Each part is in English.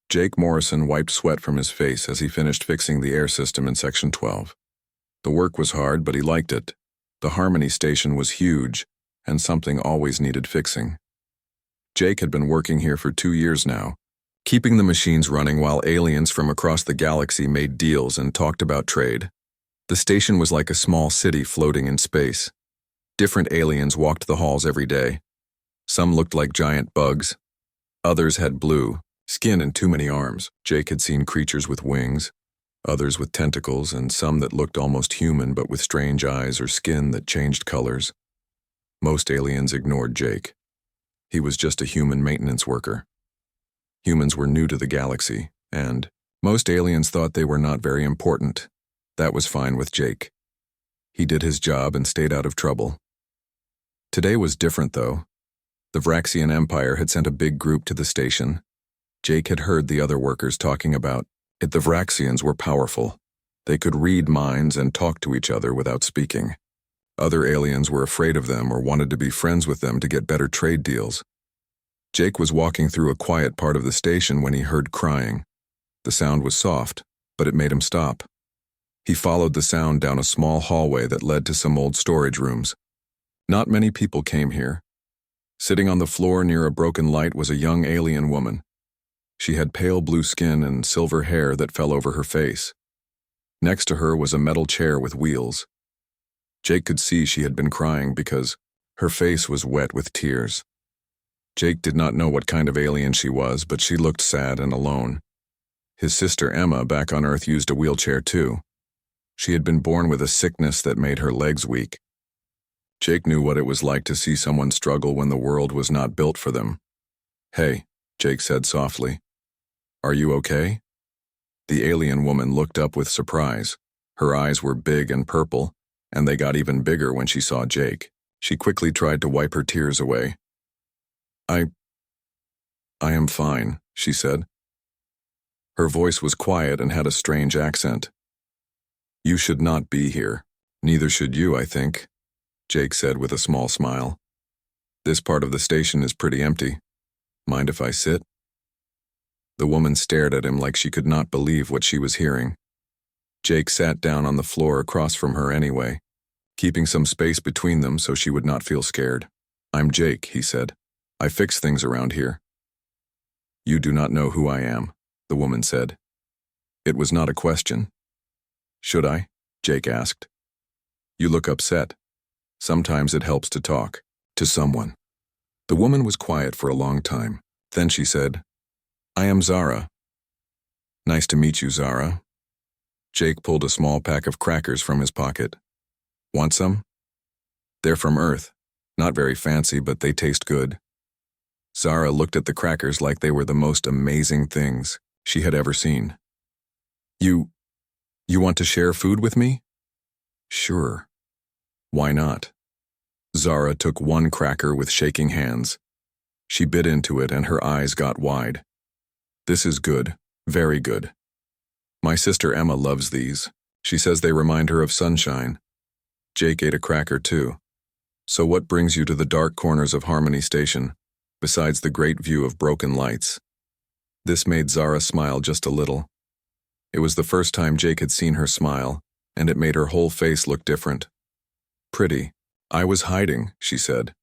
Jake Morrison wiped sweat from his face as he finished fixing the air system in Section 12. The work was hard, but he liked it. The Harmony station was huge, and something always needed fixing. Jake had been working here for 2 years now, keeping the machines running while aliens from across the galaxy made deals and talked about trade. The station was like a small city floating in space. Different aliens walked the halls every day. Some looked like giant bugs. Others had blue skin and too many arms. Jake had seen creatures with wings, others with tentacles, and some that looked almost human but with strange eyes or skin that changed colors. Most aliens ignored Jake. He was just a human maintenance worker. Humans were new to the galaxy, and most aliens thought they were not very important. That was fine with Jake. He did his job and stayed out of trouble. Today was different, though. The Vraxian Empire had sent a big group to the station. Jake had heard the other workers talking about it. The Vraxians were powerful. They could read minds and talk to each other without speaking. Other aliens were afraid of them or wanted to be friends with them to get better trade deals. Jake was walking through a quiet part of the station when he heard crying. The sound was soft, but it made him stop. He followed the sound down a small hallway that led to some old storage rooms. Not many people came here. Sitting on the floor near a broken light was a young alien woman. She had pale blue skin and silver hair that fell over her face. Next to her was a metal chair with wheels. Jake could see she had been crying because her face was wet with tears. Jake did not know what kind of alien she was, but she looked sad and alone. His sister Emma back on Earth used a wheelchair too. She had been born with a sickness that made her legs weak. Jake knew what it was like to see someone struggle when the world was not built for them. "Hey," Jake said softly. "Are you okay?" The alien woman looked up with surprise. Her eyes were big and purple, and they got even bigger when she saw Jake. She quickly tried to wipe her tears away. I am fine," she said. Her voice was quiet and had a strange accent. "You should not be here. Neither should you, I think," Jake said with a small smile. "This part of the station is pretty empty. Mind if I sit?" The woman stared at him like she could not believe what she was hearing. Jake sat down on the floor across from her anyway, keeping some space between them so she would not feel scared. "I'm Jake," he said. "I fix things around here." "You do not know who I am," the woman said. It was not a question. "Should I?" Jake asked. "You look upset. Sometimes it helps to talk to someone." The woman was quiet for a long time. Then she said, "I am Zara." "Nice to meet you, Zara." Jake pulled a small pack of crackers from his pocket. "Want some?" "They're from Earth. Not very fancy, but they taste good." Zara looked at the crackers like they were the most amazing things she had ever seen. You want to share food with me?" "Sure. Why not?" Zara took one cracker with shaking hands. She bit into it and her eyes got wide. "This is good, very good. My sister Emma loves these. She says they remind her of sunshine." Jake ate a cracker too. "So what brings you to the dark corners of Harmony Station, besides the great view of broken lights?" This made Zara smile just a little. It was the first time Jake had seen her smile, and it made her whole face look different. "Pretty. I was hiding," she said.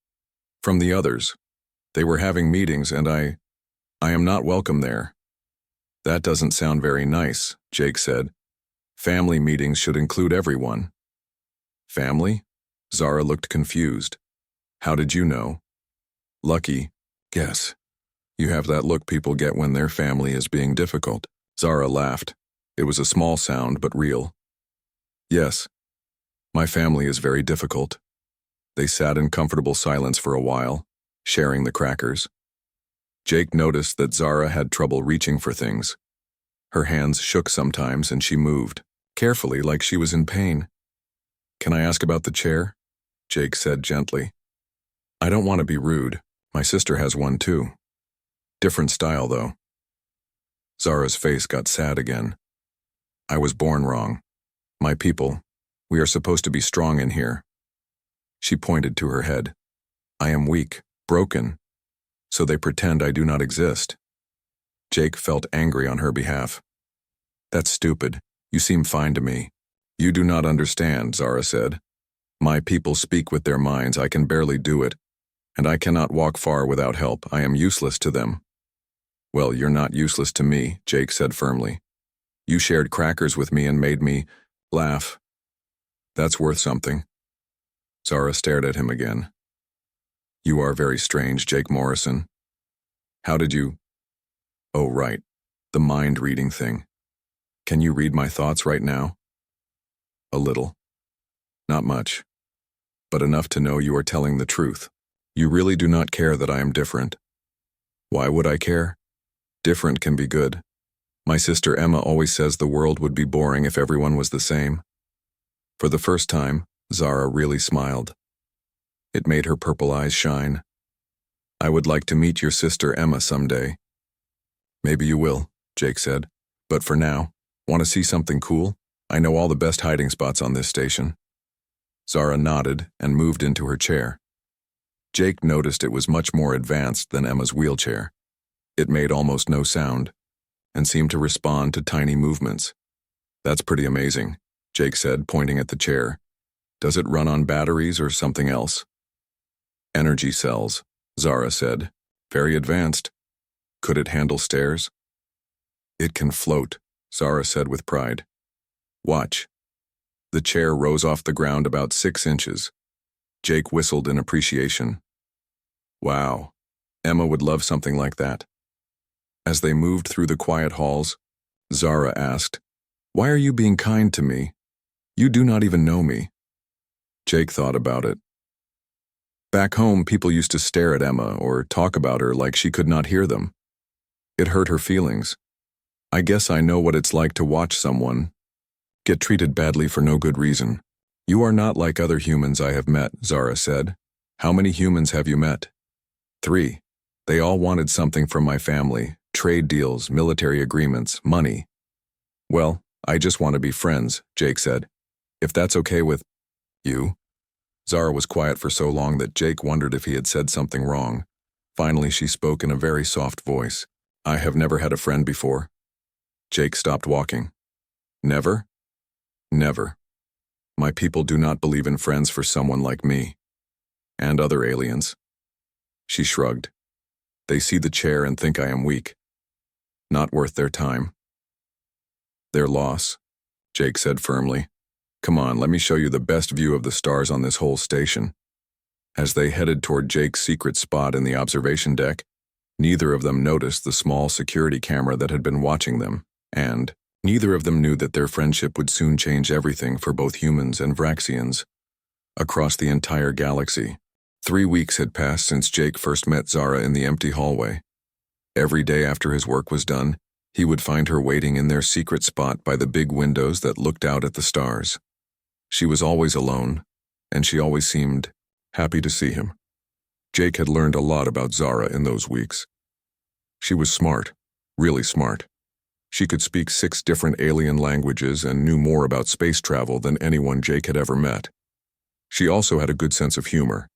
"From the others. They were having meetings and I am not welcome there." "That doesn't sound very nice," Jake said. "Family meetings should include everyone." "Family?" Zara looked confused. "How did you know?" "Lucky, guess. You have that look people get when their family is being difficult." Zara laughed. It was a small sound, but real. "Yes. My family is very difficult." They sat in comfortable silence for a while, sharing the crackers. Jake noticed that Zara had trouble reaching for things. Her hands shook sometimes and she moved, carefully like she was in pain. "Can I ask about the chair?" Jake said gently. "I don't want to be rude. My sister has one too. Different style, though." Zara's face got sad again. "I was born wrong. My people, we are supposed to be strong in here." She pointed to her head. "I am weak, broken, so they pretend I do not exist." Jake felt angry on her behalf. That's stupid. You seem fine to me. You do not understand, Zara said. My people speak with their minds. I can barely do it. And I cannot walk far without help. I am useless to them. Well, you're not useless to me, Jake said firmly. You shared crackers with me and made me laugh. That's worth something. Zara stared at him again. You are very strange, Jake Morrison. How did you... Oh, right. The mind-reading thing. Can you read my thoughts right now? A little. Not much. But enough to know you are telling the truth. You really do not care that I am different. Why would I care? Different can be good. My sister Emma always says the world would be boring if everyone was the same. For the first time, Zara really smiled. It made her purple eyes shine. I would like to meet your sister Emma someday. Maybe you will, Jake said. But for now, want to see something cool? I know all the best hiding spots on this station. Zara nodded and moved into her chair. Jake noticed it was much more advanced than Emma's wheelchair. It made almost no sound and seemed to respond to tiny movements. That's pretty amazing, Jake said, pointing at the chair. Does it run on batteries or something else? Energy cells, Zara said. Very advanced. Could it handle stairs? It can float, Zara said with pride. Watch. The chair rose off the ground about 6 inches. Jake whistled in appreciation. Wow, Emma would love something like that. As they moved through the quiet halls, Zara asked, Why are you being kind to me? You do not even know me. Jake thought about it. Back home, people used to stare at Emma or talk about her like she could not hear them. It hurt her feelings. I guess I know what it's like to watch someone get treated badly for no good reason. You are not like other humans I have met, Zara said. How many humans have you met? 3. They all wanted something from my family, trade deals, military agreements, money. Well, I just want to be friends, Jake said. If that's okay with you. Zara was quiet for so long that Jake wondered if he had said something wrong. Finally, she spoke in a very soft voice. I have never had a friend before. Jake stopped walking. Never? Never. My people do not believe in friends for someone like me. And other aliens. She shrugged. They see the chair and think I am weak. Not worth their time. Their loss, Jake said firmly. Come on, let me show you the best view of the stars on this whole station. As they headed toward Jake's secret spot in the observation deck, neither of them noticed the small security camera that had been watching them, and neither of them knew that their friendship would soon change everything for both humans and Vraxians. Across the entire galaxy, 3 weeks had passed since Jake first met Zara in the empty hallway. Every day after his work was done, he would find her waiting in their secret spot by the big windows that looked out at the stars. She was always alone, and she always seemed happy to see him. Jake had learned a lot about Zara in those weeks. She was smart, really smart. She could speak 6 different alien languages and knew more about space travel than anyone Jake had ever met. She also had a good sense of humor,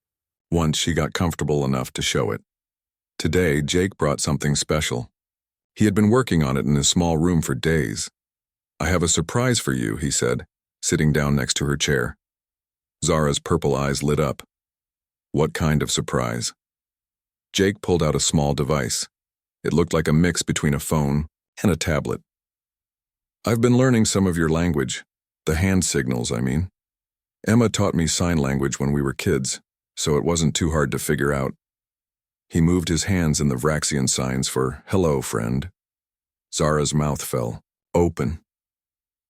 once she got comfortable enough to show it. Today, Jake brought something special. He had been working on it in his small room for days. I have a surprise for you, he said, sitting down next to her chair. Zara's purple eyes lit up. What kind of surprise? Jake pulled out a small device. It looked like a mix between a phone and a tablet. I've been learning some of your language, the hand signals, I mean. Emma taught me sign language when we were kids, so it wasn't too hard to figure out. He moved his hands in the Vraxian signs for, hello, friend. Zara's mouth fell, open.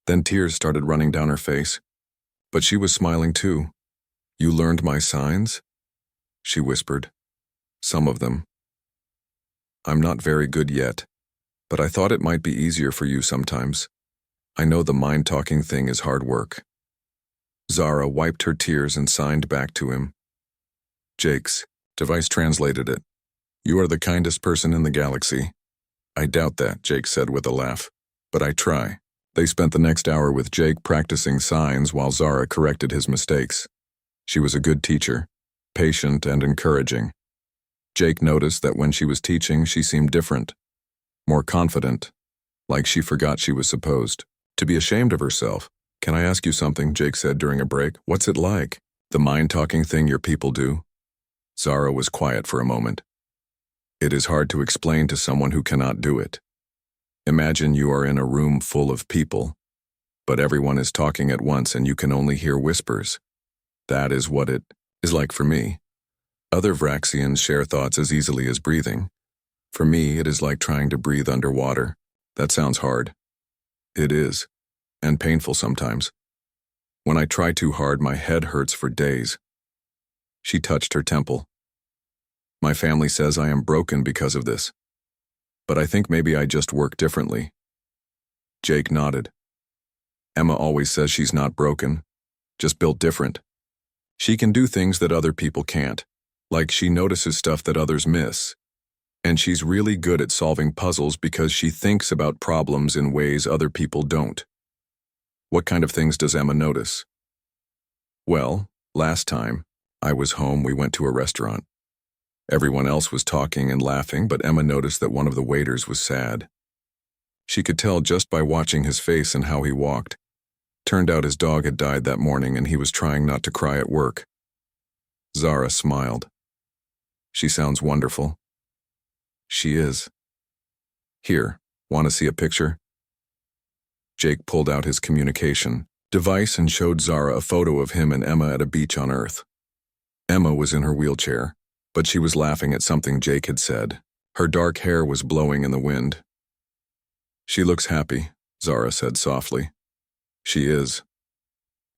Then tears started running down her face. But she was smiling too. You learned my signs? She whispered. Some of them. I'm not very good yet, but I thought it might be easier for you sometimes. I know the mind-talking thing is hard work. Zara wiped her tears and signed back to him. Jake's device translated it. You are the kindest person in the galaxy. I doubt that, Jake said with a laugh, but I try. They spent the next hour with Jake practicing signs while Zara corrected his mistakes. She was a good teacher, patient and encouraging. Jake noticed that when she was teaching, she seemed different. more confident, like she forgot she was supposed to be ashamed of herself. "Can I ask you something?" Jake said during a break. "What's it like? The mind-talking thing your people do?" Zara was quiet for a moment. "It is hard to explain to someone who cannot do it. Imagine you are in a room full of people, but everyone is talking at once and you can only hear whispers. That is what it is like for me. Other Vraxians share thoughts as easily as breathing. For me, it is like trying to breathe underwater. That sounds hard. It is, and painful sometimes. When I try too hard, my head hurts for days." She touched her temple. "My family says I am broken because of this. But I think maybe I just work differently." Jake nodded. "Emma always says she's not broken, just built different. She can do things that other people can't, like she notices stuff that others miss. And she's really good at solving puzzles because she thinks about problems in ways other people don't." "What kind of things does Emma notice?" "Well, last time I was home, we went to a restaurant. Everyone else was talking and laughing, but Emma noticed that one of the waiters was sad. She could tell just by watching his face and how he walked. Turned out his dog had died that morning and he was trying not to cry at work." Zara smiled. "She sounds wonderful." "She is. Here, want to see a picture?" Jake pulled out his communication device and showed Zara a photo of him and Emma at a beach on Earth. Emma was in her wheelchair, but she was laughing at something Jake had said. Her dark hair was blowing in the wind. "She looks happy," Zara said softly. "She is.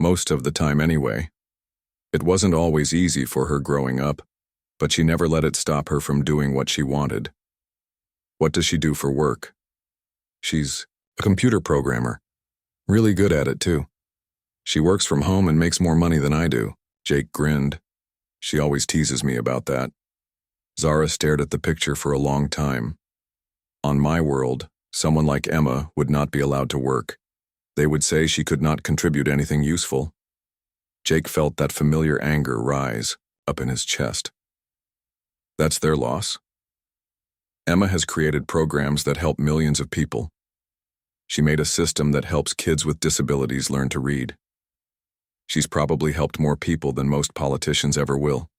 Most of the time anyway. It wasn't always easy for her growing up, but she never let it stop her from doing what she wanted." "What does she do for work?" "She's a computer programmer. Really good at it, too. She works from home and makes more money than I do." Jake grinned. "She always teases me about that." Zara stared at the picture for a long time. "On my world, someone like Emma would not be allowed to work. They would say she could not contribute anything useful." Jake felt that familiar anger rise up in his chest. "That's their loss. Emma has created programs that help millions of people. She made a system that helps kids with disabilities learn to read. She's probably helped more people than most politicians ever will.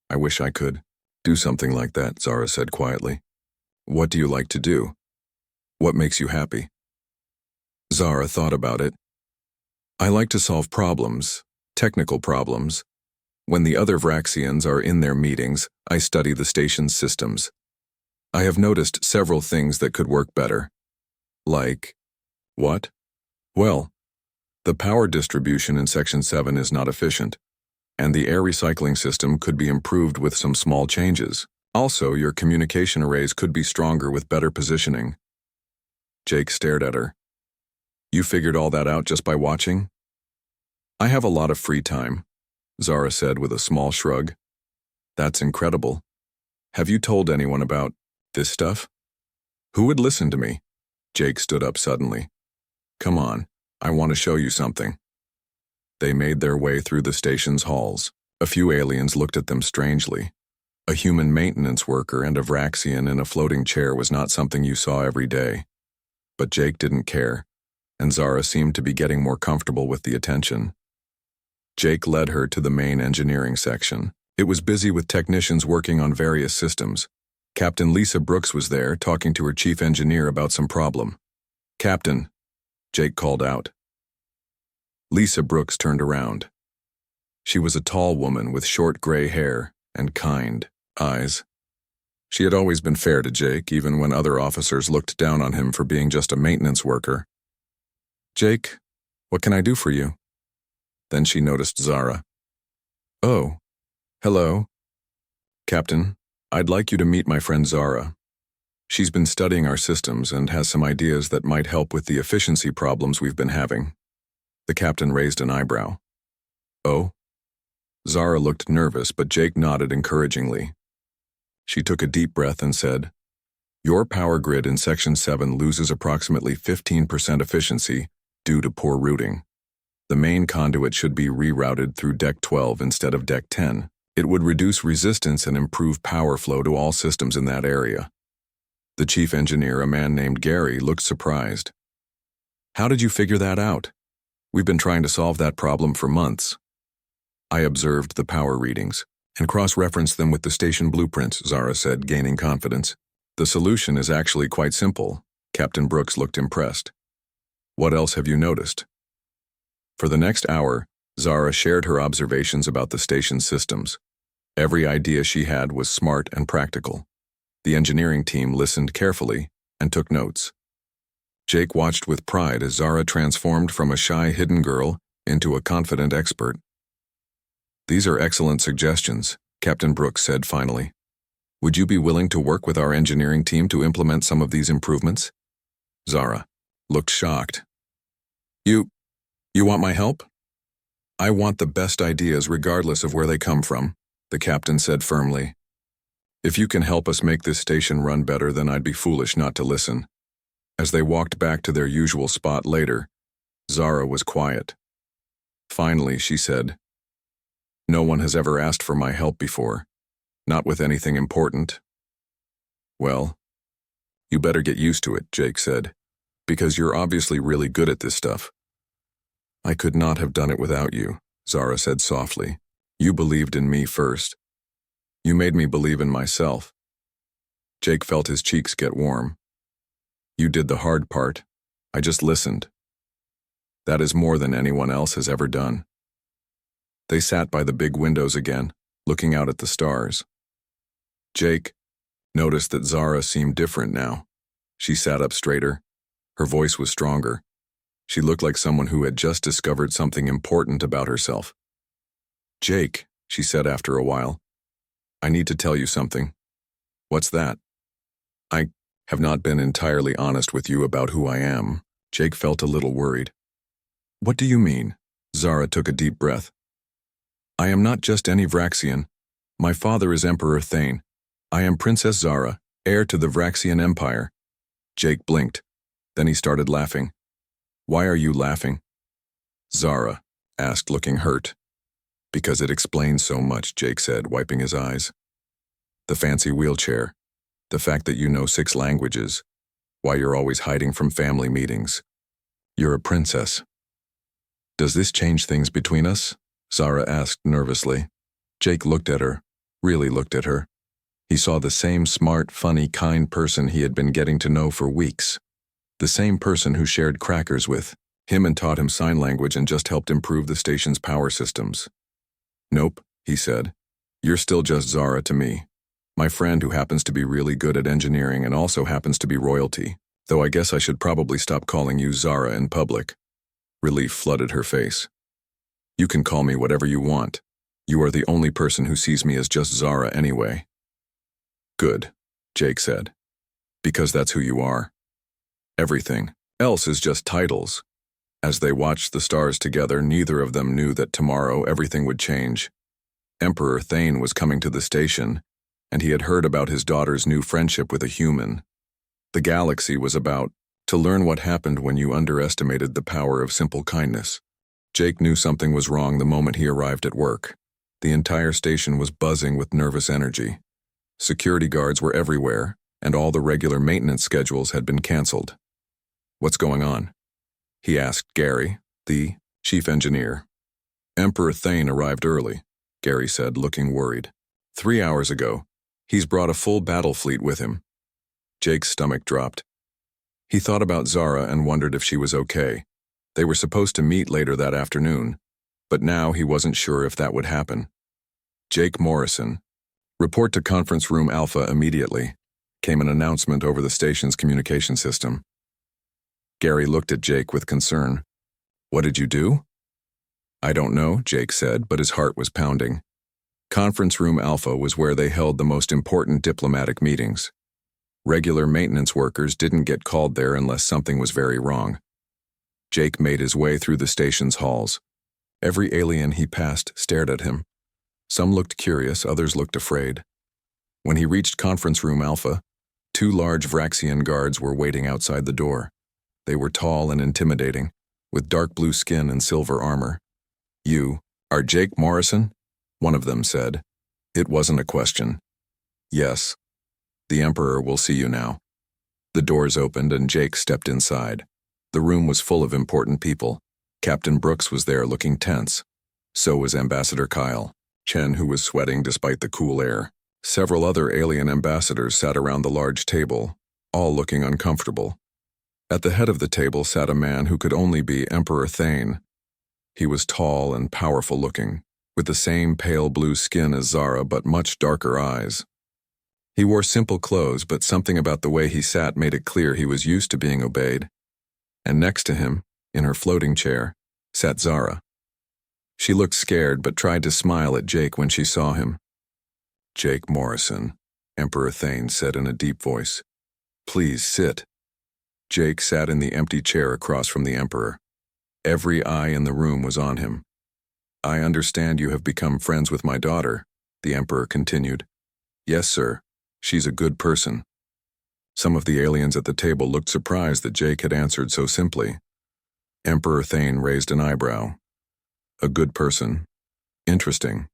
I wish I could do something like that," Zara said quietly. "What do you like to do? What makes you happy?" Zara thought about it. "I like to solve problems, technical problems. When the other Vraxians are in their meetings, I study the station's systems. I have noticed several things that could work better." "Like what?" "Well, the power distribution in Section 7 is not efficient, and the air recycling system could be improved with some small changes. Also, your communication arrays could be stronger with better positioning." Jake stared at her. "You figured all that out just by watching?" "I have a lot of free time," Zara said with a small shrug. "That's incredible. Have you told anyone about this stuff?" "Who would listen to me?" Jake stood up suddenly. "Come on. I want to show you something." They made their way through the station's halls. A few aliens looked at them strangely. A human maintenance worker and a Vraxian in a floating chair was not something you saw every day. But Jake didn't care, and Zara seemed to be getting more comfortable with the attention. Jake led her to the main engineering section. It was busy with technicians working on various systems. Captain Lisa Brooks was there, talking to her chief engineer about some problem. "Captain," Jake called out. Lisa Brooks turned around. She was a tall woman with short gray hair and kind eyes. She had always been fair to Jake, even when other officers looked down on him for being just a maintenance worker. "Jake, what can I do for you?" Then she noticed Zara. "Oh, hello. Captain, I'd like you to meet my friend Zara. She's been studying our systems and has some ideas that might help with the efficiency problems we've been having." The captain raised an eyebrow. "Oh?" Zara looked nervous, but Jake nodded encouragingly. She took a deep breath and said, "Your power grid in Section 7 loses approximately 15% efficiency due to poor routing. The main conduit should be rerouted through Deck 12 instead of Deck 10. It would reduce resistance and improve power flow to all systems in that area." The chief engineer, a man named Gary, looked surprised. How did you figure that out? We've been trying to solve that problem for months. I observed the power readings and cross-referenced them with the station blueprints, Zara said, gaining confidence. The solution is actually quite simple. Captain Brooks looked impressed. What else have you noticed? For the next hour, Zara shared her observations about the station's systems. Every idea she had was smart and practical. The engineering team listened carefully and took notes. Jake watched with pride as Zara transformed from a shy, hidden girl into a confident expert. These are excellent suggestions, Captain Brooks said finally. Would you be willing to work with our engineering team to implement some of these improvements? Zara looked shocked. You want my help? I want the best ideas regardless of where they come from, the captain said firmly. If you can help us make this station run better, then I'd be foolish not to listen. As they walked back to their usual spot later, Zara was quiet. Finally, she said, No one has ever asked for my help before, not with anything important. Well, you better get used to it, Jake said, because you're obviously really good at this stuff. I could not have done it without you, Zara said softly. You believed in me first. You made me believe in myself. Jake felt his cheeks get warm. You did the hard part. I just listened. That is more than anyone else has ever done. They sat by the big windows again, looking out at the stars. Jake noticed that Zara seemed different now. She sat up straighter. Her voice was stronger. She looked like someone who had just discovered something important about herself. Jake, she said after a while, I need to tell you something. What's that? I have not been entirely honest with you about who I am. Jake felt a little worried. What do you mean? Zara took a deep breath. I am not just any Vraxian. My father is Emperor Thane. I am Princess Zara, heir to the Vraxian Empire. Jake blinked. Then he started laughing. Why are you laughing? Zara asked, looking hurt. Because it explains so much, Jake said, wiping his eyes. The fancy wheelchair. The fact that you know 6 languages. Why you're always hiding from family meetings. You're a princess. Does this change things between us? Zara asked nervously. Jake looked at her, really looked at her. He saw the same smart, funny, kind person he had been getting to know for weeks. The same person who shared crackers with him and taught him sign language and just helped improve the station's power systems. Nope, he said. You're still just Zara to me. My friend who happens to be really good at engineering and also happens to be royalty, though I guess I should probably stop calling you Zara in public. Relief flooded her face. You can call me whatever you want. You are the only person who sees me as just Zara anyway. Good, Jake said. Because that's who you are. Everything else is just titles. As they watched the stars together, neither of them knew that tomorrow everything would change. Emperor Thane was coming to the station, and he had heard about his daughter's new friendship with a human. The galaxy was about to learn what happened when you underestimated the power of simple kindness. Jake knew something was wrong the moment he arrived at work. The entire station was buzzing with nervous energy. Security guards were everywhere, and all the regular maintenance schedules had been canceled. What's going on? He asked Gary, the chief engineer. Emperor Thane arrived early, Gary said, looking worried. 3 hours ago. He's brought a full battle fleet with him. Jake's stomach dropped. He thought about Zara and wondered if she was okay. They were supposed to meet later that afternoon, but now he wasn't sure if that would happen. Jake Morrison. Report to Conference Room Alpha immediately, came an announcement over the station's communication system. Gary looked at Jake with concern. What did you do? I don't know, Jake said, but his heart was pounding. Conference Room Alpha was where they held the most important diplomatic meetings. Regular maintenance workers didn't get called there unless something was very wrong. Jake made his way through the station's halls. Every alien he passed stared at him. Some looked curious, others looked afraid. When he reached Conference Room Alpha, 2 large Vraxian guards were waiting outside the door. They were tall and intimidating, with dark blue skin and silver armor. You are Jake Morrison? One of them said. It wasn't a question. Yes. The Emperor will see you now. The doors opened and Jake stepped inside. The room was full of important people. Captain Brooks was there looking tense. So was Ambassador Kyle. Chen, who was sweating despite the cool air. Several other alien ambassadors sat around the large table, all looking uncomfortable. At the head of the table sat a man who could only be Emperor Thane. He was tall and powerful looking, with the same pale blue skin as Zara but much darker eyes. He wore simple clothes, but something about the way he sat made it clear he was used to being obeyed. And next to him, in her floating chair, sat Zara. She looked scared but tried to smile at Jake when she saw him. "Jake Morrison," Emperor Thane said in a deep voice. "Please sit." Jake sat in the empty chair across from the Emperor. Every eye in the room was on him. "I understand you have become friends with my daughter," the Emperor continued. "Yes, sir. She's a good person." Some of the aliens at the table looked surprised that Jake had answered so simply. Emperor Thane raised an eyebrow. "A good person. Interesting.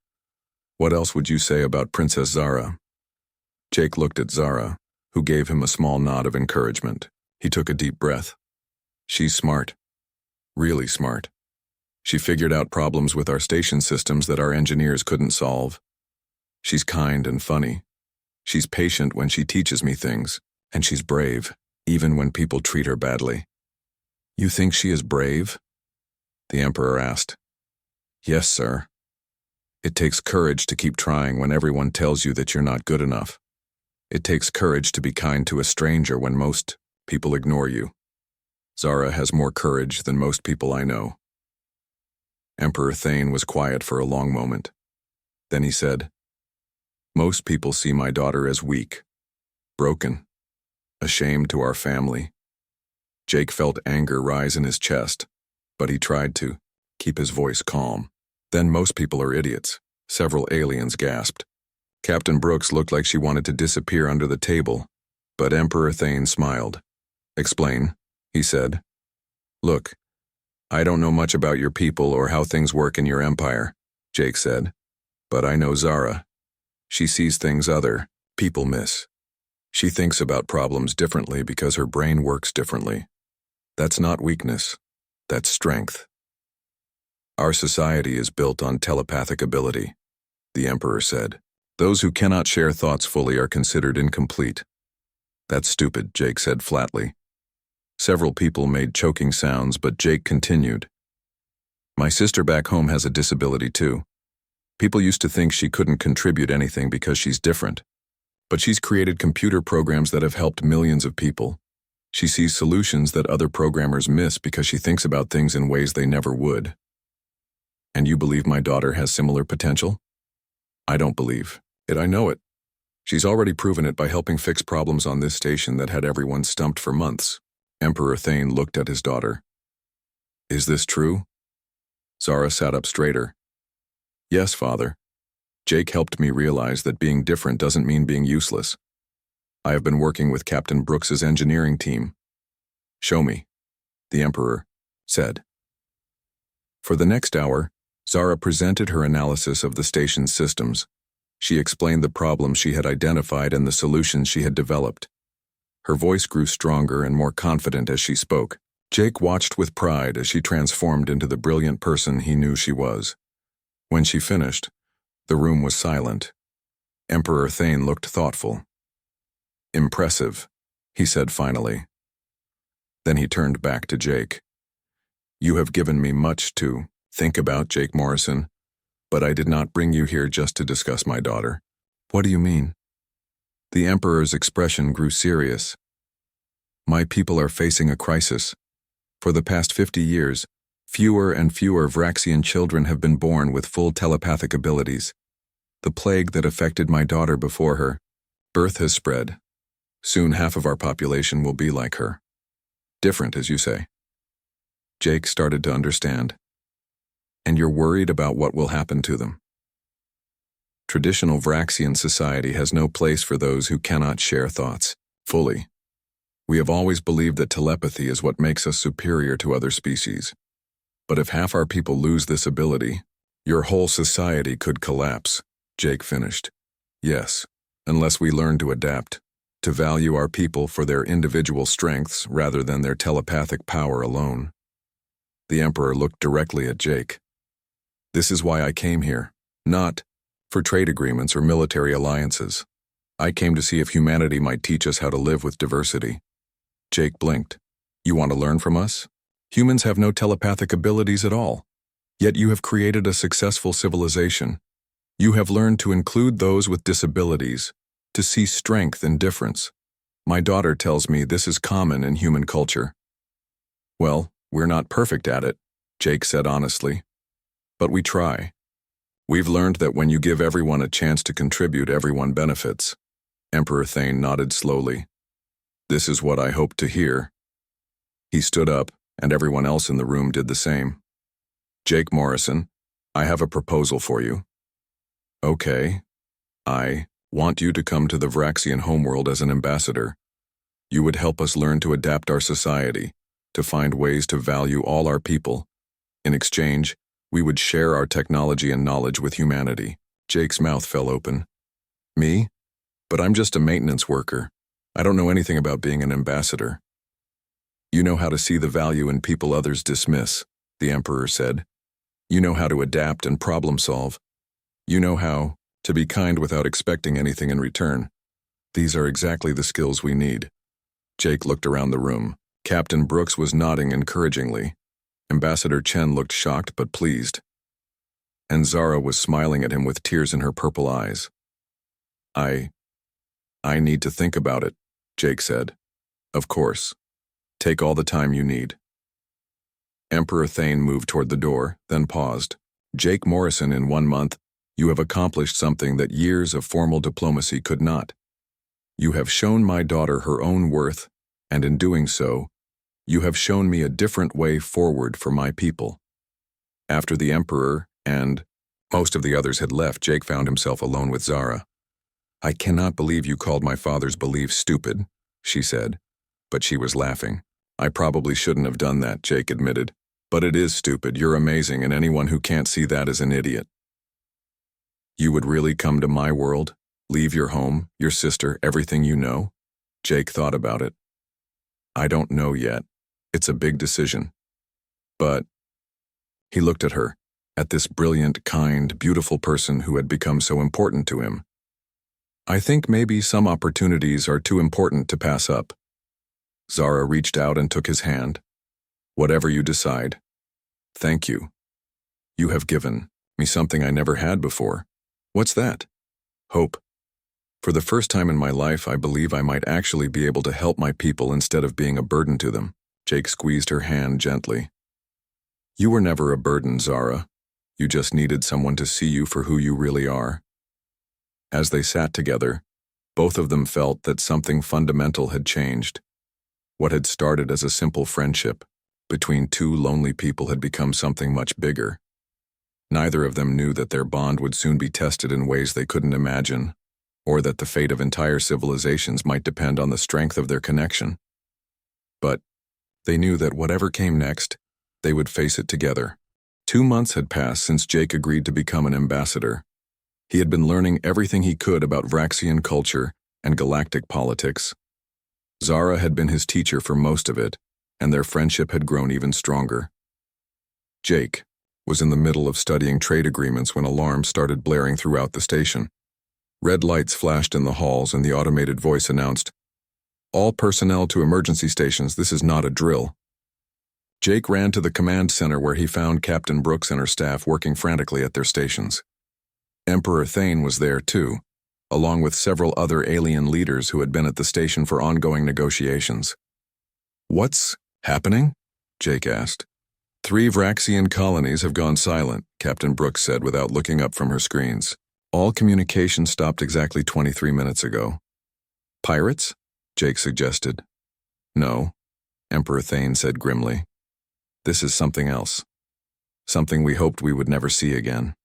What else would you say about Princess Zara?" Jake looked at Zara, who gave him a small nod of encouragement. He took a deep breath. "She's smart. Really smart. She figured out problems with our station systems that our engineers couldn't solve. She's kind and funny. She's patient when she teaches me things, and she's brave, even when people treat her badly." "You think she is brave?" the Emperor asked. "Yes, sir. It takes courage to keep trying when everyone tells you that you're not good enough. It takes courage to be kind to a stranger when most people ignore you. Zara has more courage than most people I know." Emperor Thane was quiet for a long moment. Then he said, "Most people see my daughter as weak, broken, a shame to our family." Jake felt anger rise in his chest, but he tried to keep his voice calm. "Then most people are idiots," several aliens gasped. Captain Brooks looked like she wanted to disappear under the table, but Emperor Thane smiled. "Explain," he said. "Look, I don't know much about your people or how things work in your empire," Jake said, "but I know Zara. She sees things other people miss. She thinks about problems differently because her brain works differently. That's not weakness, that's strength. Our society is built on telepathic ability," the Emperor said. "Those who cannot share thoughts fully are considered incomplete." "That's stupid," Jake said flatly. Several people made choking sounds, but Jake continued. "My sister back home has a disability too. People used to think she couldn't contribute anything because she's different. But she's created computer programs that have helped millions of people. She sees solutions that other programmers miss because she thinks about things in ways they never would." "And you believe my daughter has similar potential?" "I don't believe it, I know it. She's already proven it by helping fix problems on this station that had everyone stumped for months." Emperor Thane looked at his daughter. "Is this true?" Zara sat up straighter. "Yes, Father. Jake helped me realize that being different doesn't mean being useless. I have been working with Captain Brooks's engineering team." "Show me," the Emperor said. For the next hour, Zara presented her analysis of the station's systems. She explained the problems she had identified and the solutions she had developed. Her voice grew stronger and more confident as she spoke. Jake watched with pride as she transformed into the brilliant person he knew she was. When she finished, the room was silent. Emperor Thane looked thoughtful. "Impressive," he said finally. Then he turned back to Jake. "You have given me much to think about, Jake Morrison, but I did not bring you here just to discuss my daughter." "What do you mean?" The Emperor's expression grew serious. "My people are facing a crisis. For the past 50 years, fewer and fewer Vraxian children have been born with full telepathic abilities. The plague that affected my daughter before her, birth has spread. Soon half of our population will be like her. Different, as you say." Jake started to understand. "And you're worried about what will happen to them?" Traditional Vraxian society has no place for those who cannot share thoughts fully. We have always believed that telepathy is what makes us superior to other species. But if half our people lose this ability, your whole society could collapse," Jake finished. "Yes, unless we learn to adapt, to value our people for their individual strengths rather than their telepathic power alone. The Emperor looked directly at Jake. This is why I came here, not for trade agreements or military alliances. I came to see if humanity might teach us how to live with diversity. Jake blinked. You want to learn from us? Humans have no telepathic abilities at all. Yet you have created a successful civilization. You have learned to include those with disabilities, to see strength in difference. My daughter tells me this is common in human culture. Well, we're not perfect at it, Jake said honestly. But we try. We've learned that when you give everyone a chance to contribute, everyone benefits. Emperor Thane nodded slowly. This is what I hoped to hear. He stood up, and everyone else in the room did the same. Jake Morrison, I have a proposal for you. Okay. I want you to come to the Vraxian homeworld as an ambassador. You would help us learn to adapt our society, to find ways to value all our people. In exchange, we would share our technology and knowledge with humanity. Jake's mouth fell open. Me? But I'm just a maintenance worker. I don't know anything about being an ambassador. You know how to see the value in people others dismiss, the Emperor said. You know how to adapt and problem solve. You know how to be kind without expecting anything in return. These are exactly the skills we need. Jake looked around the room. Captain Brooks was nodding encouragingly. Ambassador Chen looked shocked but pleased. And Zara was smiling at him with tears in her purple eyes. I need to think about it, Jake said. Of course. Take all the time you need. Emperor Thane moved toward the door, then paused. Jake Morrison, in 1 month, you have accomplished something that years of formal diplomacy could not. You have shown my daughter her own worth, and in doing so, you have shown me a different way forward for my people. After the Emperor and most of the others had left, Jake found himself alone with Zara. I cannot believe you called my father's beliefs stupid, she said, but she was laughing. I probably shouldn't have done that, Jake admitted. But it is stupid, you're amazing, and anyone who can't see that is an idiot. You would really come to my world? Leave your home, your sister, everything you know? Jake thought about it. I don't know yet. It's a big decision. But he looked at her, at this brilliant, kind, beautiful person who had become so important to him. I think maybe some opportunities are too important to pass up. Zara reached out and took his hand. Whatever you decide. Thank you. You have given me something I never had before. What's that? Hope. For the first time in my life, I believe I might actually be able to help my people instead of being a burden to them. Jake squeezed her hand gently. You were never a burden, Zara. You just needed someone to see you for who you really are. As they sat together, both of them felt that something fundamental had changed. What had started as a simple friendship between two lonely people had become something much bigger. Neither of them knew that their bond would soon be tested in ways they couldn't imagine, or that the fate of entire civilizations might depend on the strength of their connection. But they knew that whatever came next, they would face it together. 2 months had passed since Jake agreed to become an ambassador. He had been learning everything he could about Vraxian culture and galactic politics. Zara had been his teacher for most of it, and their friendship had grown even stronger. Jake was in the middle of studying trade agreements when alarms started blaring throughout the station. Red lights flashed in the halls and the automated voice announced, "All personnel to emergency stations, this is not a drill." Jake ran to the command center where he found Captain Brooks and her staff working frantically at their stations. Emperor Thane was there too, along with several other alien leaders who had been at the station for ongoing negotiations. What's happening? Jake asked. 3 Vraxian colonies have gone silent, Captain Brooks said without looking up from her screens. All communication stopped exactly 23 minutes ago. Pirates? Jake suggested. No, Emperor Thane said grimly. This is something else. Something we hoped we would never see again.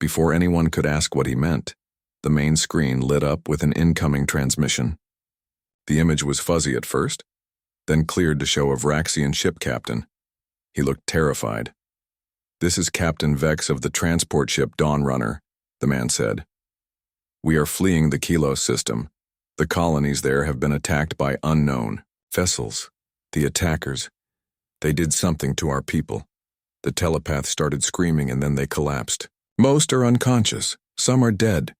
Before anyone could ask what he meant, the main screen lit up with an incoming transmission. The image was fuzzy at first, then cleared to show a Vraxian ship captain. He looked terrified. This is Captain Vex of the transport ship Dawn Runner, the man said. We are fleeing the Kilos system. The colonies there have been attacked by unknown vessels. The attackers, they did something to our people. The telepaths started screaming and then they collapsed. Most are unconscious, some are dead.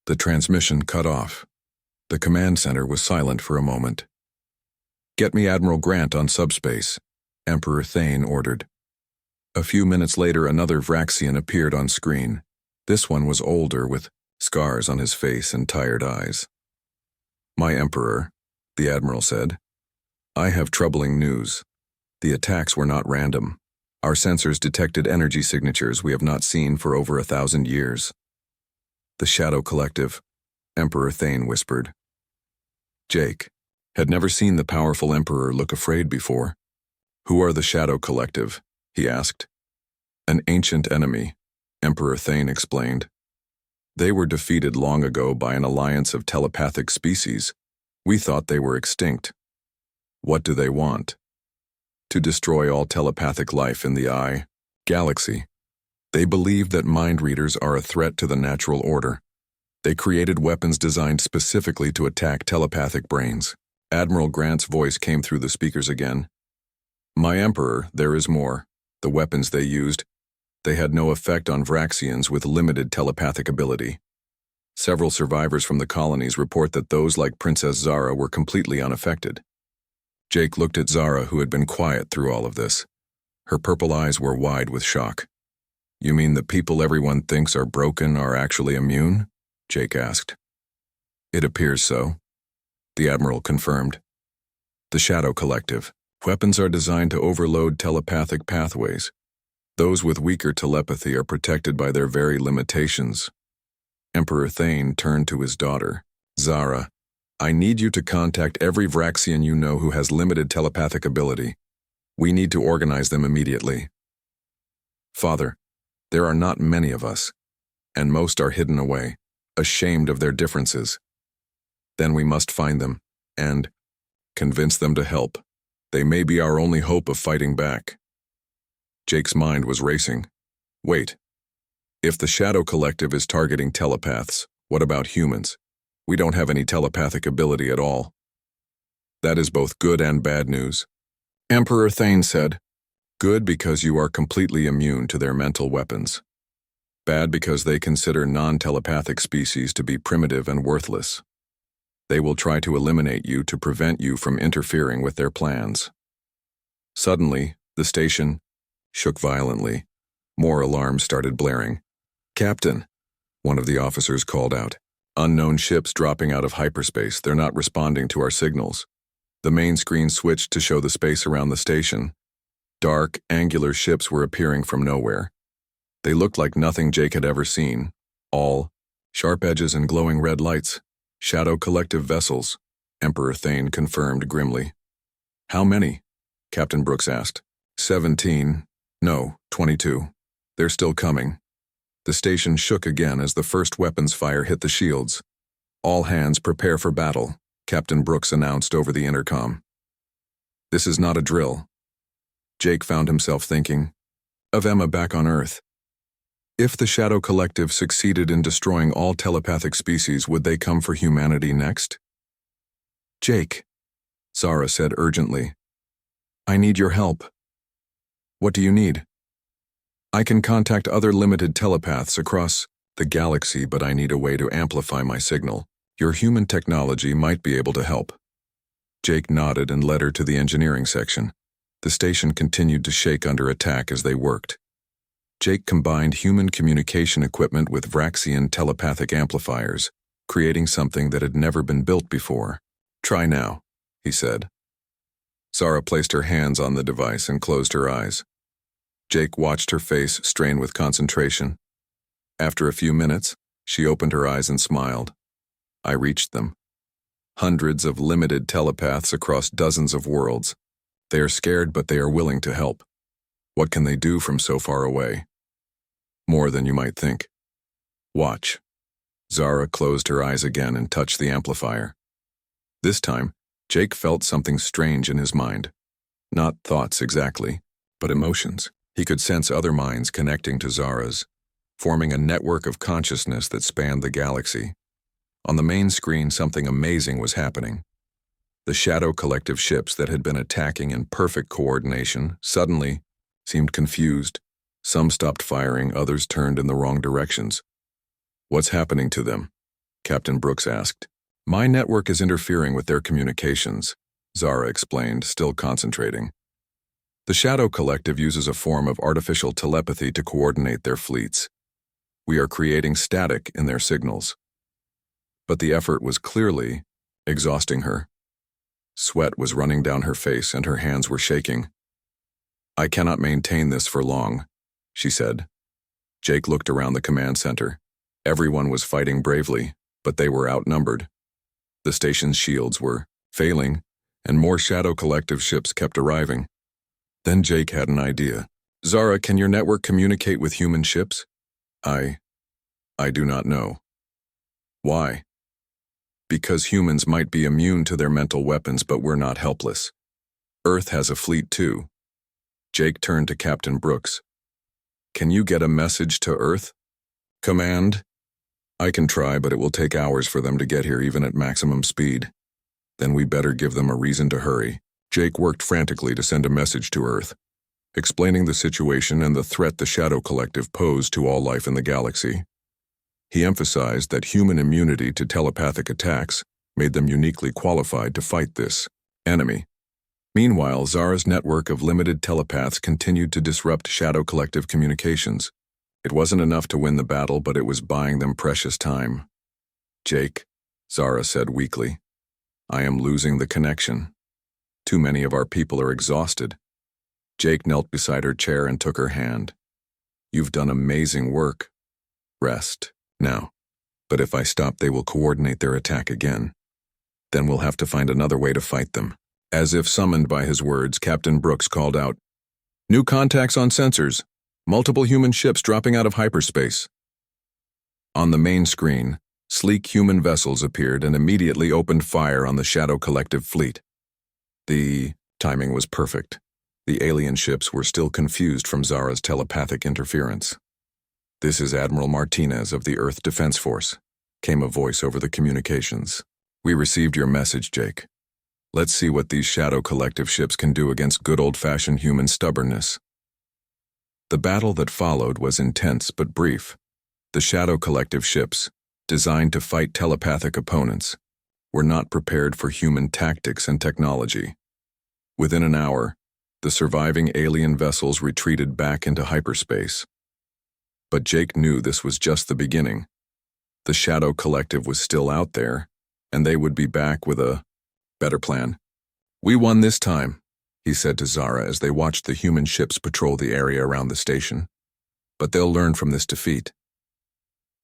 The transmission cut off. The command center was silent for a moment. Get me Admiral Grant on subspace, Emperor Thane ordered. A few minutes later, another Vraxian appeared on screen. This one was older, with scars on his face and tired eyes. My Emperor, the Admiral said, I have troubling news. The attacks were not random. Our sensors detected energy signatures we have not seen for over 1,000 years. The Shadow Collective, Emperor Thane whispered. Jake had never seen the powerful Emperor look afraid before. Who are the Shadow Collective? He asked. An ancient enemy, Emperor Thane explained. They were defeated long ago by an alliance of telepathic species. We thought they were extinct. What do they want? To destroy all telepathic life in the galaxy. They believe that mind readers are a threat to the natural order. They created weapons designed specifically to attack telepathic brains. Admiral Grant's voice came through the speakers again. My Emperor, there is more. The weapons they used, they had no effect on Vraxians with limited telepathic ability. Several survivors from the colonies report that those like Princess Zara were completely unaffected. Jake looked at Zara, who had been quiet through all of this. Her purple eyes were wide with shock. You mean the people everyone thinks are broken are actually immune? Jake asked. It appears so, the Admiral confirmed. The Shadow Collective. Weapons are designed to overload telepathic pathways. Those with weaker telepathy are protected by their very limitations. Emperor Thane turned to his daughter. Zara, I need you to contact every Vraxian you know who has limited telepathic ability. We need to organize them immediately. Father, there are not many of us, and most are hidden away, ashamed of their differences. Then we must find them, and convince them to help. They may be our only hope of fighting back. Jake's mind was racing. Wait. If the Shadow Collective is targeting telepaths, what about humans? We don't have any telepathic ability at all. That is both good and bad news. Emperor Thane said, good because you are completely immune to their mental weapons. Bad because they consider non-telepathic species to be primitive and worthless. They will try to eliminate you to prevent you from interfering with their plans. Suddenly, the station shook violently. More alarms started blaring. Captain, one of the officers called out. Unknown ships dropping out of hyperspace. They're not responding to our signals. The main screen switched to show the space around the station. Dark, angular ships were appearing from nowhere. They looked like nothing Jake had ever seen. All sharp edges and glowing red lights. Shadow Collective vessels, Emperor Thane confirmed grimly. How many? Captain Brooks asked. 17. No, 22. They're still coming. The station shook again as the first weapons fire hit the shields. All hands prepare for battle, Captain Brooks announced over the intercom. This is not a drill. Jake found himself thinking of Emma back on Earth. If the Shadow Collective succeeded in destroying all telepathic species, would they come for humanity next? Jake, Zara said urgently. I need your help. What do you need? I can contact other limited telepaths across the galaxy, but I need a way to amplify my signal. Your human technology might be able to help. Jake nodded and led her to the engineering section. The station continued to shake under attack as they worked. Jake combined human communication equipment with Vraxian telepathic amplifiers, creating something that had never been built before. Try now, he said. Zara placed her hands on the device and closed her eyes. Jake watched her face strain with concentration. After a few minutes, she opened her eyes and smiled. I reached them. Hundreds of limited telepaths across dozens of worlds. They are scared, but they are willing to help. What can they do from so far away? More than you might think. Watch. Zara closed her eyes again and touched the amplifier. This time, Jake felt something strange in his mind. Not thoughts exactly, but emotions. He could sense other minds connecting to Zara's, forming a network of consciousness that spanned the galaxy. On the main screen, something amazing was happening. The Shadow Collective ships that had been attacking in perfect coordination suddenly seemed confused. Some stopped firing, others turned in the wrong directions. "What's happening to them?" Captain Brooks asked. "My network is interfering with their communications," Zara explained, still concentrating. "The Shadow Collective uses a form of artificial telepathy to coordinate their fleets. We are creating static in their signals." But the effort was clearly exhausting her. Sweat was running down her face and her hands were shaking. "I cannot maintain this for long," she said. Jake looked around the command center. Everyone was fighting bravely, but they were outnumbered. The station's shields were failing, and more Shadow Collective ships kept arriving. Then Jake had an idea. "Zara, can your network communicate with human ships?" I do not know." "Why?" "Because humans might be immune to their mental weapons, but we're not helpless. Earth has a fleet too." Jake turned to Captain Brooks. "Can you get a message to Earth?" "Command?" "I can try, but it will take hours for them to get here even at maximum speed." "Then we better give them a reason to hurry." Jake worked frantically to send a message to Earth, explaining the situation and the threat the Shadow Collective posed to all life in the galaxy. He emphasized that human immunity to telepathic attacks made them uniquely qualified to fight this enemy. Meanwhile, Zara's network of limited telepaths continued to disrupt Shadow Collective communications. It wasn't enough to win the battle, but it was buying them precious time. "Jake," Zara said weakly, "I am losing the connection. Too many of our people are exhausted." Jake knelt beside her chair and took her hand. "You've done amazing work. Rest now. But if I stop, they will coordinate their attack again. Then we'll have to find another way to fight them." As if summoned by his words, Captain Brooks called out, "New contacts on sensors. Multiple human ships dropping out of hyperspace." On the main screen, sleek human vessels appeared and immediately opened fire on the Shadow Collective fleet. The timing was perfect. The alien ships were still confused from Zara's telepathic interference. "This is Admiral Martinez of the Earth Defense Force," came a voice over the communications. "We received your message, Jake. Let's see what these Shadow Collective ships can do against good old-fashioned human stubbornness." The battle that followed was intense but brief. The Shadow Collective ships, designed to fight telepathic opponents, were not prepared for human tactics and technology. Within an hour, the surviving alien vessels retreated back into hyperspace. But Jake knew this was just the beginning. The Shadow Collective was still out there, and they would be back with a better plan. "We won this time," he said to Zara as they watched the human ships patrol the area around the station. "But they'll learn from this defeat."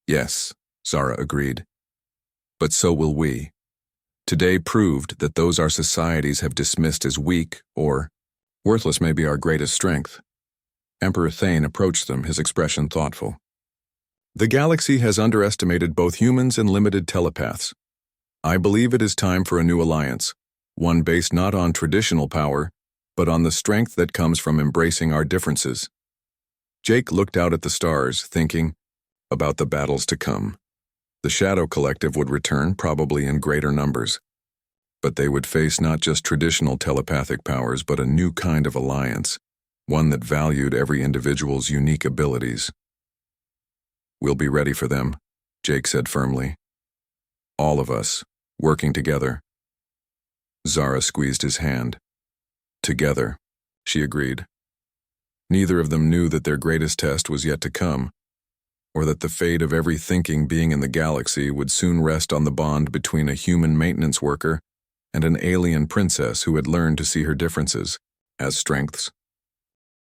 "Yes," Zara agreed. "But so will we. Today proved that those our societies have dismissed as weak or worthless may be our greatest strength." Emperor Thane approached them, his expression thoughtful. "The galaxy has underestimated both humans and limited telepaths. I believe it is time for a new alliance, one based not on traditional power, but on the strength that comes from embracing our differences." Jake looked out at the stars, thinking about the battles to come. The Shadow Collective would return, probably in greater numbers. But they would face not just traditional telepathic powers, but a new kind of alliance, one that valued every individual's unique abilities. "We'll be ready for them," Jake said firmly. "All of us, working together." Zara squeezed his hand. "Together," she agreed. Neither of them knew that their greatest test was yet to come, or that the fate of every thinking being in the galaxy would soon rest on the bond between a human maintenance worker and an alien princess who had learned to see her differences as strengths.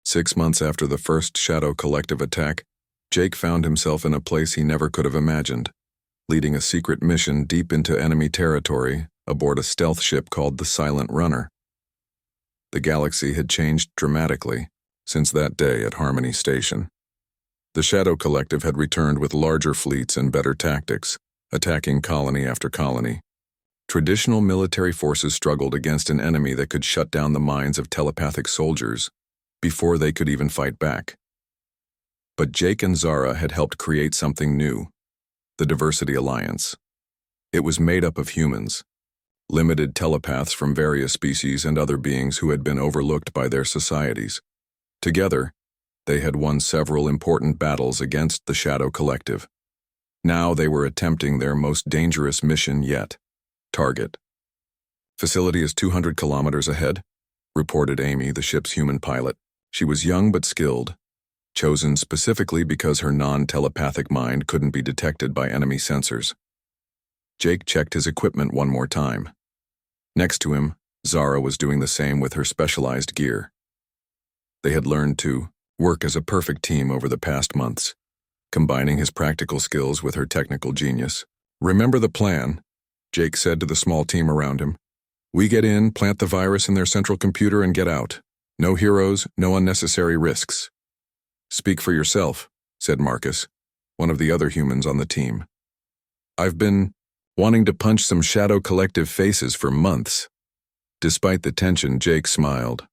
6 months after the first Shadow Collective attack, Jake found himself in a place he never could have imagined, leading a secret mission deep into enemy territory aboard a stealth ship called the Silent Runner. The galaxy had changed dramatically since that day at Harmony Station. The Shadow Collective had returned with larger fleets and better tactics, attacking colony after colony. Traditional military forces struggled against an enemy that could shut down the minds of telepathic soldiers before they could even fight back. But Jake and Zara had helped create something new, the Diversity Alliance. It was made up of humans, limited telepaths from various species and other beings who had been overlooked by their societies. Together, they had won several important battles against the Shadow Collective. Now they were attempting their most dangerous mission yet. Target. Facility is 200 kilometers ahead, reported Amy, the ship's human pilot. She was young but skilled, chosen specifically because her non-telepathic mind couldn't be detected by enemy sensors. Jake checked his equipment one more time. Next to him, Zara was doing the same with her specialized gear. They had learned to work as a perfect team over the past months, combining his practical skills with her technical genius. "Remember the plan," Jake said to the small team around him. "We get in, plant the virus in their central computer, and get out. No heroes, no unnecessary risks." "Speak for yourself," said Marcus, one of the other humans on the team. "I've been wanting to punch some Shadow Collective faces for months." Despite the tension, Jake smiled.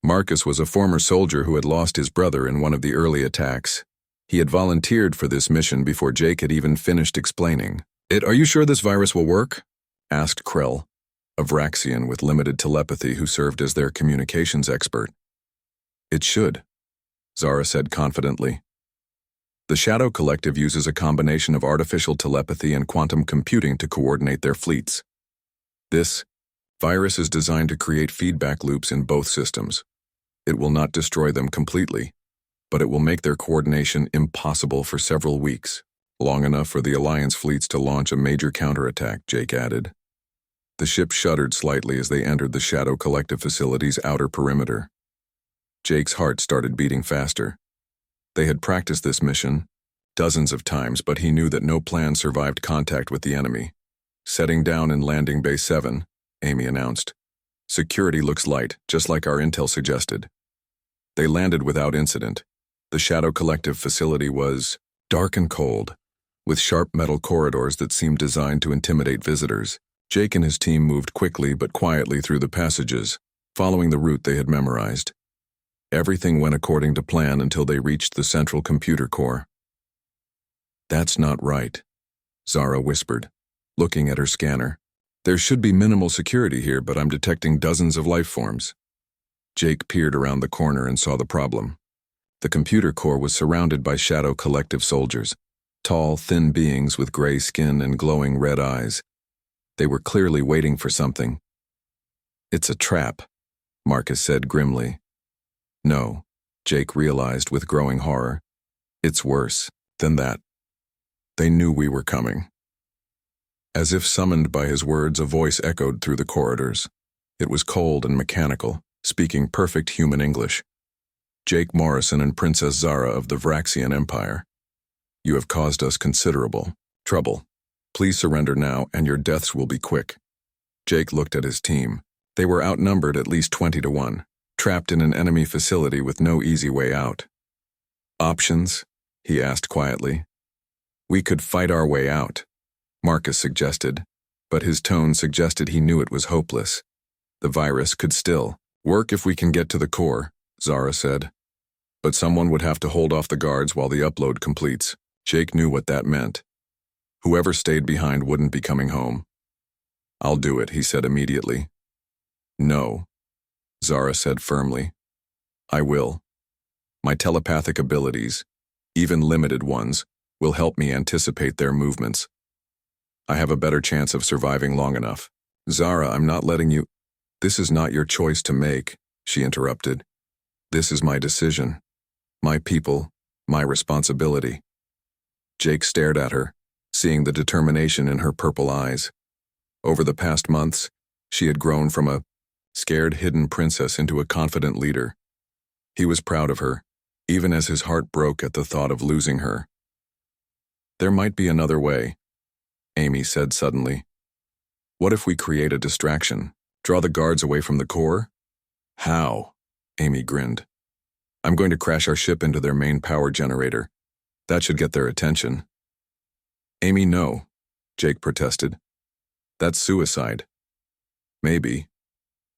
Marcus was a former soldier who had lost his brother in one of the early attacks. He had volunteered for this mission before Jake had even finished explaining. "Are you sure this virus will work?" asked Krell, a Vraxian with limited telepathy who served as their communications expert. "It should," Zara said confidently. "The Shadow Collective uses a combination of artificial telepathy and quantum computing to coordinate their fleets. This virus is designed to create feedback loops in both systems. It will not destroy them completely, but it will make their coordination impossible for several weeks, long enough for the Alliance fleets to launch a major counterattack," Jake added. The ship shuddered slightly as they entered the Shadow Collective facility's outer perimeter. Jake's heart started beating faster. They had practiced this mission dozens of times, but he knew that no plan survived contact with the enemy. "Setting down in Landing Bay 7, Amy announced. "Security looks light, just like our intel suggested." They landed without incident. The Shadow Collective facility was dark and cold, with sharp metal corridors that seemed designed to intimidate visitors. Jake and his team moved quickly but quietly through the passages, following the route they had memorized. Everything went according to plan until they reached the central computer core. "That's not right," Zara whispered, looking at her scanner. "There should be minimal security here, but I'm detecting dozens of life forms." Jake peered around the corner and saw the problem. The computer core was surrounded by Shadow Collective soldiers, tall, thin beings with gray skin and glowing red eyes. They were clearly waiting for something. "It's a trap," Marcus said grimly. "No," Jake realized with growing horror. "It's worse than that. They knew we were coming." As if summoned by his words, a voice echoed through the corridors. It was cold and mechanical, speaking perfect human English. "Jake Morrison and Princess Zara of the Vraxian Empire. You have caused us considerable trouble. Please surrender now, and your deaths will be quick." Jake looked at his team. They were outnumbered at least 20-1, trapped in an enemy facility with no easy way out. "Options?" he asked quietly. "We could fight our way out," Marcus suggested, but his tone suggested he knew it was hopeless. "The virus could still work if we can get to the core," Zara said. "But someone would have to hold off the guards while the upload completes." Jake knew what that meant. Whoever stayed behind wouldn't be coming home. "I'll do it," he said immediately. "No," Zara said firmly. "I will. My telepathic abilities, even limited ones, will help me anticipate their movements. I have a better chance of surviving long enough." "Zara, I'm not letting you—" "This is not your choice to make," she interrupted. "This is my decision. My people, my responsibility." Jake stared at her, seeing the determination in her purple eyes. Over the past months, she had grown from a scared hidden princess into a confident leader. He was proud of her, even as his heart broke at the thought of losing her. "There might be another way," Amy said suddenly. "What if we create a distraction? Draw the guards away from the core?" "How?" Amy grinned. "I'm going to crash our ship into their main power generator. That should get their attention." "Amy, no," Jake protested. "That's suicide." "Maybe,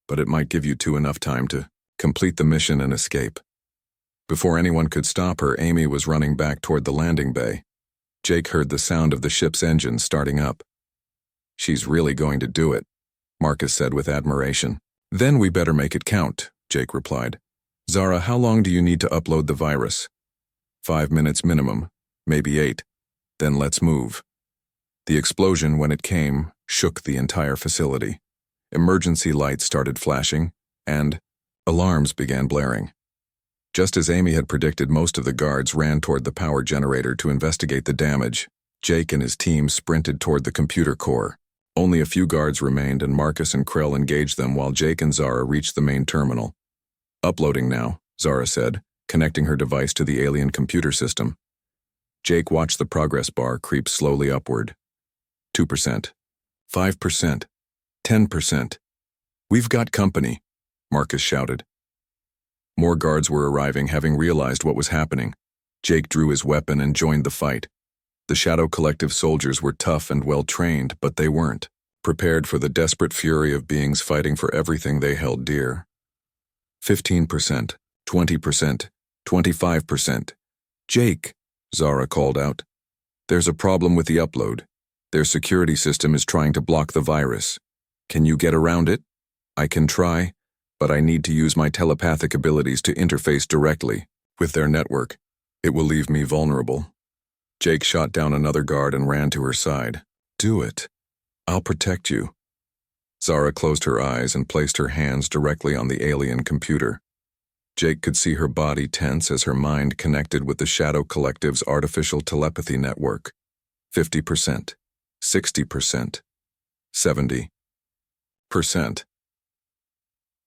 but it might give you two enough time to complete the mission and escape." Before anyone could stop her, Amy was running back toward the landing bay. Jake heard the sound of the ship's engines starting up. She's really going to do it, Marcus said with admiration. Then we better make it count, Jake replied. Zara, how long do you need to upload the virus? 5 minutes minimum, maybe 8. Then let's move. The explosion, when it came, shook the entire facility. Emergency lights started flashing, and alarms began blaring. Just as Amy had predicted, most of the guards ran toward the power generator to investigate the damage. Jake and his team sprinted toward the computer core. Only a few guards remained, and Marcus and Krell engaged them while Jake and Zara reached the main terminal. Uploading now, Zara said, connecting her device to the alien computer system. Jake watched the progress bar creep slowly upward. 2%, 5%, 10%. We've got company, Marcus shouted. More guards were arriving, having realized what was happening. Jake drew his weapon and joined the fight. The Shadow Collective soldiers were tough and well-trained, but they weren't prepared for the desperate fury of beings fighting for everything they held dear. 15%, 20%, 25%. Jake, Zara called out. There's a problem with the upload. Their security system is trying to block the virus. Can you get around it? I can try, but I need to use my telepathic abilities to interface directly with their network. It will leave me vulnerable. Jake shot down another guard and ran to her side. Do it. I'll protect you. Zara closed her eyes and placed her hands directly on the alien computer. Jake could see her body tense as her mind connected with the Shadow Collective's artificial telepathy network. 50%, 60%, 70%.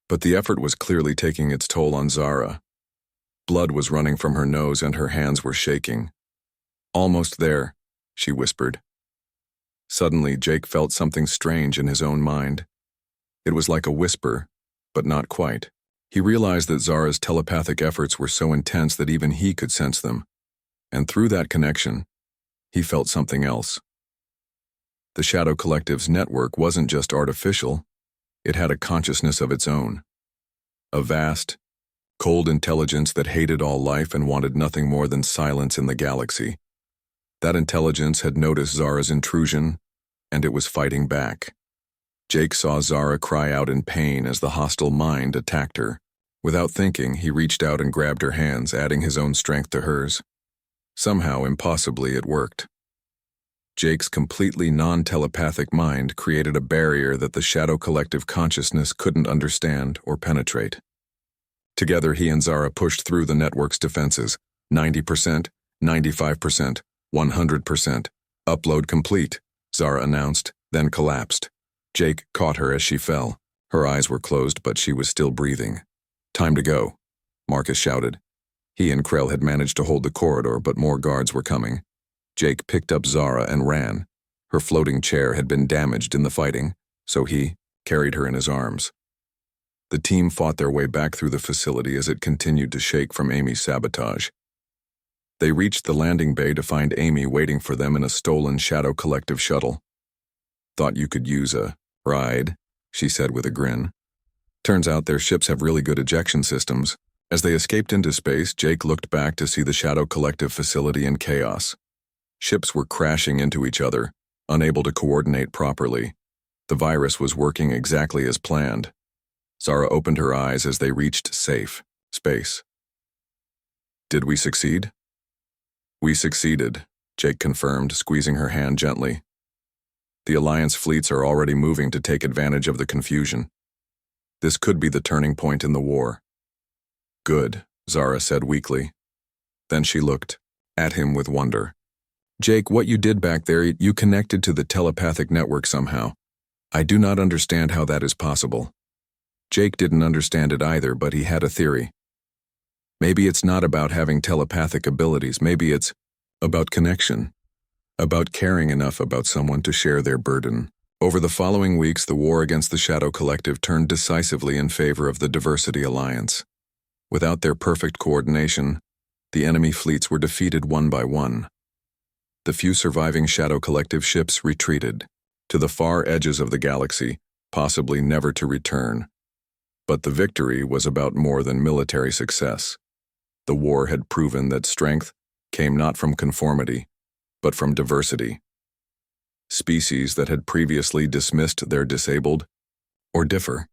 But the effort was clearly taking its toll on Zara. Blood was running from her nose and her hands were shaking. Almost there, she whispered. Suddenly, Jake felt something strange in his own mind. It was like a whisper, but not quite. He realized that Zara's telepathic efforts were so intense that even he could sense them. And through that connection, he felt something else. The Shadow Collective's network wasn't just artificial. It had a consciousness of its own. A vast, cold intelligence that hated all life and wanted nothing more than silence in the galaxy. That intelligence had noticed Zara's intrusion, and it was fighting back. Jake saw Zara cry out in pain as the hostile mind attacked her. Without thinking, he reached out and grabbed her hands, adding his own strength to hers. Somehow, impossibly, it worked. Jake's completely non-telepathic mind created a barrier that the Shadow Collective consciousness couldn't understand or penetrate. Together, he and Zara pushed through the network's defenses. 90%, 95%, 100%. Upload complete, Zara announced, then collapsed. Jake caught her as she fell. Her eyes were closed, but she was still breathing. Time to go, Marcus shouted. He and Krell had managed to hold the corridor, but more guards were coming. Jake picked up Zara and ran. Her floating chair had been damaged in the fighting, so he carried her in his arms. The team fought their way back through the facility as it continued to shake from Amy's sabotage. They reached the landing bay to find Amy waiting for them in a stolen Shadow Collective shuttle. Thought you could use a ride, she said with a grin. Turns out their ships have really good ejection systems. As they escaped into space, Jake looked back to see the Shadow Collective facility in chaos. Ships were crashing into each other, unable to coordinate properly. The virus was working exactly as planned. Zara opened her eyes as they reached safe space. Did we succeed? We succeeded, Jake confirmed, squeezing her hand gently. The Alliance fleets are already moving to take advantage of the confusion. This could be the turning point in the war. Good, Zara said weakly. Then she looked at him with wonder. Jake, what you did back there, you connected to the telepathic network somehow. I do not understand how that is possible. Jake didn't understand it either, but he had a theory. Maybe it's not about having telepathic abilities, maybe it's about connection, about caring enough about someone to share their burden. Over the following weeks, the war against the Shadow Collective turned decisively in favor of the Diversity Alliance. Without their perfect coordination, the enemy fleets were defeated one by one. The few surviving Shadow Collective ships retreated to the far edges of the galaxy, possibly never to return. But the victory was about more than military success. The war had proven that strength came not from conformity, but from diversity. species that had previously dismissed their disabled, or differ.